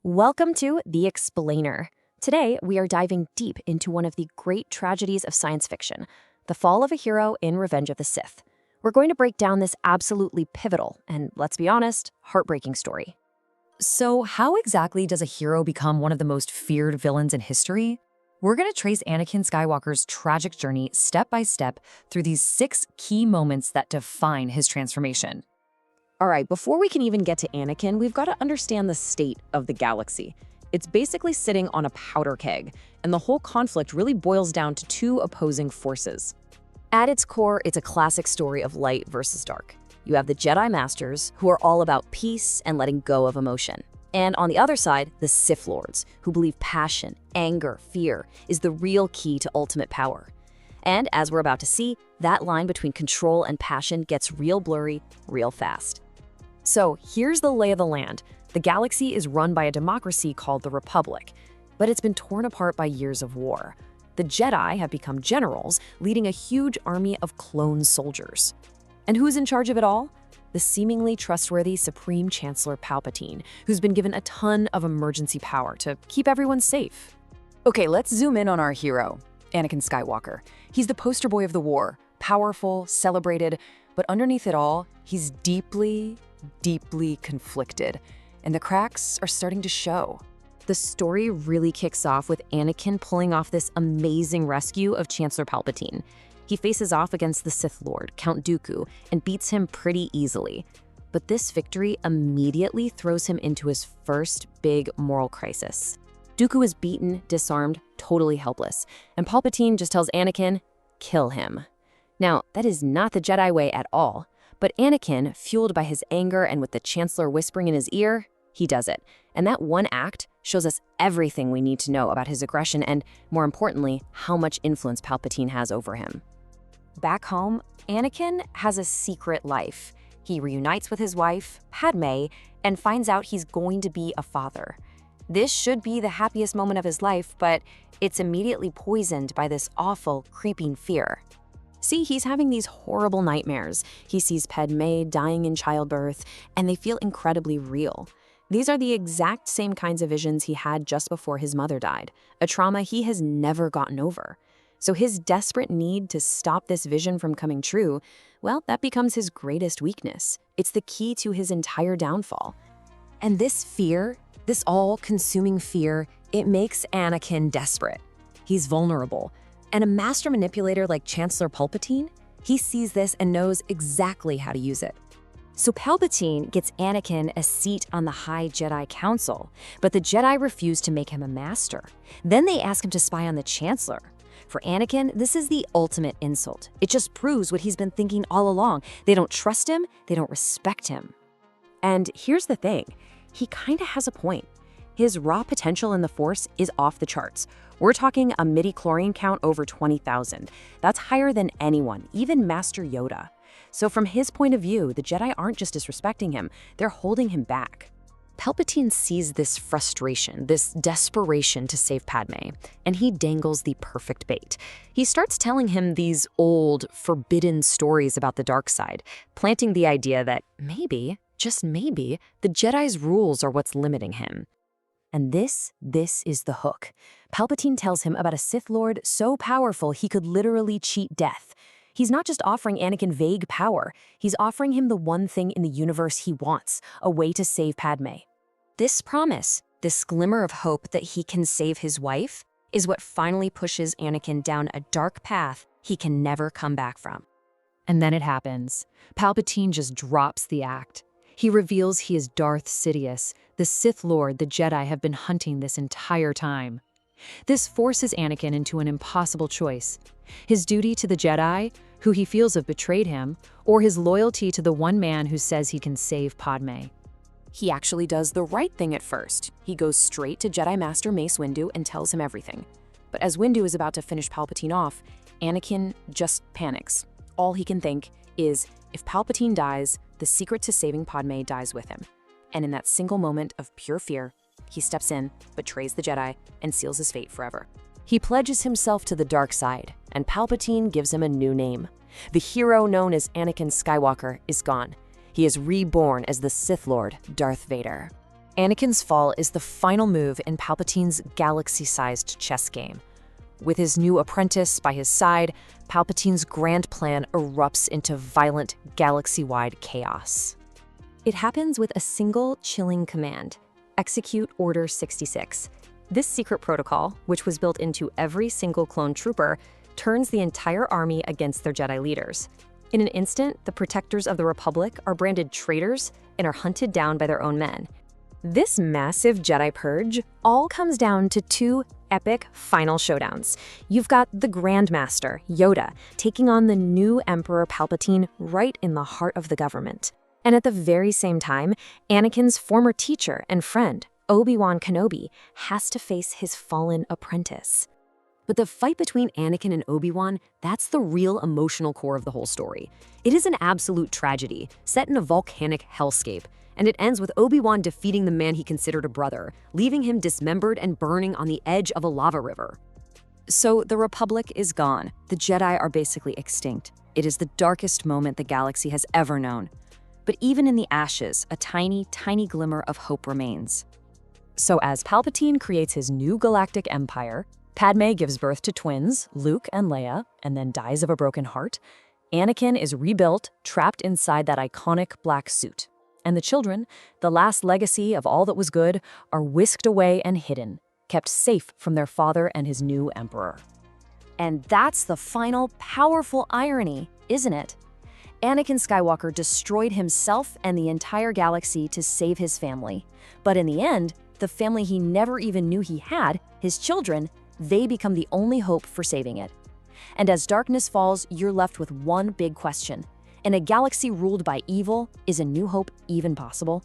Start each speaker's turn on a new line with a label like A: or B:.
A: Welcome to The Explainer. Today, we are diving deep into one of the great tragedies of science fiction, the fall of a hero in Revenge of the Sith. We're going to break down this absolutely pivotal and, let's be honest, heartbreaking story.
B: So how exactly does a hero become one of the most feared villains in history? We're going to trace Anakin Skywalker's tragic journey step by step through these 6 key moments that define his transformation.
A: All right, before we can even get to Anakin, we've got to understand the state of the galaxy. It's basically sitting on a powder keg, and the whole conflict really boils down to 2 opposing forces. At its core, it's a classic story of light versus dark. You have the Jedi Masters, who are all about peace and letting go of emotion. And on the other side, the Sith Lords, who believe passion, anger, fear is the real key to ultimate power. And as we're about to see, that line between control and passion gets real blurry real fast. So here's the lay of the land. The galaxy is run by a democracy called the Republic, but it's been torn apart by years of war. The Jedi have become generals, leading a huge army of clone soldiers. And who's in charge of it all? The seemingly trustworthy Supreme Chancellor Palpatine, who's been given a ton of emergency power to keep everyone safe.
B: Okay, let's zoom in on our hero, Anakin Skywalker. He's the poster boy of the war, powerful, celebrated, but underneath it all, he's deeply conflicted, and the cracks are starting to show.
A: The story really kicks off with Anakin pulling off this amazing rescue of Chancellor Palpatine. He faces off against the Sith Lord, Count Dooku, and beats him pretty easily. But this victory immediately throws him into his first big moral crisis. Dooku is beaten, disarmed, totally helpless, and Palpatine just tells Anakin, kill him. Now, that is not the Jedi way at all. But Anakin, fueled by his anger and with the Chancellor whispering in his ear, he does it. And that one act shows us everything we need to know about his aggression and, more importantly, how much influence Palpatine has over him. Back home, Anakin has a secret life. He reunites with his wife, Padme, and finds out he's going to be a father. This should be the happiest moment of his life, but it's immediately poisoned by this awful, creeping fear. See, he's having these horrible nightmares. He sees Padme dying in childbirth, and they feel incredibly real. These are the exact same kinds of visions he had just before his mother died, a trauma he has never gotten over. So his desperate need to stop this vision from coming true, well, that becomes his greatest weakness. It's the key to his entire downfall. And this fear, this all-consuming fear, it makes Anakin desperate. He's vulnerable. And a master manipulator like Chancellor Palpatine, he sees this and knows exactly how to use it. So Palpatine gets Anakin a seat on the High Jedi Council, but the Jedi refuse to make him a master. Then they ask him to spy on the Chancellor. For Anakin, this is the ultimate insult. It just proves what he's been thinking all along. They don't trust him, they don't respect him. And here's the thing, he kinda has a point. His raw potential in the Force is off the charts. We're talking a midi-chlorian count over 20,000. That's higher than anyone, even Master Yoda. So from his point of view, the Jedi aren't just disrespecting him, they're holding him back. Palpatine sees this frustration, this desperation to save Padme, and he dangles the perfect bait. He starts telling him these old, forbidden stories about the dark side, planting the idea that maybe, just maybe, the Jedi's rules are what's limiting him. And this is the hook. Palpatine tells him about a Sith Lord so powerful he could literally cheat death. He's not just offering Anakin vague power, he's offering him the one thing in the universe he wants, a way to save Padme. This promise, this glimmer of hope that he can save his wife, is what finally pushes Anakin down a dark path he can never come back from.
B: And then it happens. Palpatine just drops the act. He reveals he is Darth Sidious, the Sith Lord the Jedi have been hunting this entire time. This forces Anakin into an impossible choice: his duty to the Jedi, who he feels have betrayed him, or his loyalty to the one man who says he can save Padme.
A: He actually does the right thing at first. He goes straight to Jedi Master Mace Windu and tells him everything. But as Windu is about to finish Palpatine off, Anakin just panics. All he can think is, if Palpatine dies, the secret to saving Padme dies with him. And in that single moment of pure fear, he steps in, betrays the Jedi, and seals his fate forever. He pledges himself to the dark side, and Palpatine gives him a new name. The hero known as Anakin Skywalker is gone. He is reborn as the Sith Lord, Darth Vader.
B: Anakin's fall is the final move in Palpatine's galaxy-sized chess game. With his new apprentice by his side, Palpatine's grand plan erupts into violent, galaxy-wide chaos.
A: It happens with a single chilling command: execute Order 66. This secret protocol, which was built into every single clone trooper, turns the entire army against their Jedi leaders. In an instant, the protectors of the Republic are branded traitors and are hunted down by their own men. This massive Jedi purge all comes down to two epic final showdowns. You've got the Grandmaster, Yoda, taking on the new Emperor Palpatine right in the heart of the government. And at the very same time, Anakin's former teacher and friend, Obi-Wan Kenobi, has to face his fallen apprentice. But the fight between Anakin and Obi-Wan, that's the real emotional core of the whole story. It is an absolute tragedy, set in a volcanic hellscape, and it ends with Obi-Wan defeating the man he considered a brother, leaving him dismembered and burning on the edge of a lava river. So the Republic is gone. The Jedi are basically extinct. It is the darkest moment the galaxy has ever known. But even in the ashes, a tiny, tiny glimmer of hope remains. So as Palpatine creates his new Galactic Empire, Padme gives birth to twins, Luke and Leia, and then dies of a broken heart, Anakin is rebuilt, trapped inside that iconic black suit. And the children, the last legacy of all that was good, are whisked away and hidden, kept safe from their father and his new emperor. And that's the final, powerful irony, isn't it? Anakin Skywalker destroyed himself and the entire galaxy to save his family. But in the end, the family he never even knew he had, his children, they become the only hope for saving it. And as darkness falls, you're left with one big question. In a galaxy ruled by evil, is a new hope even possible?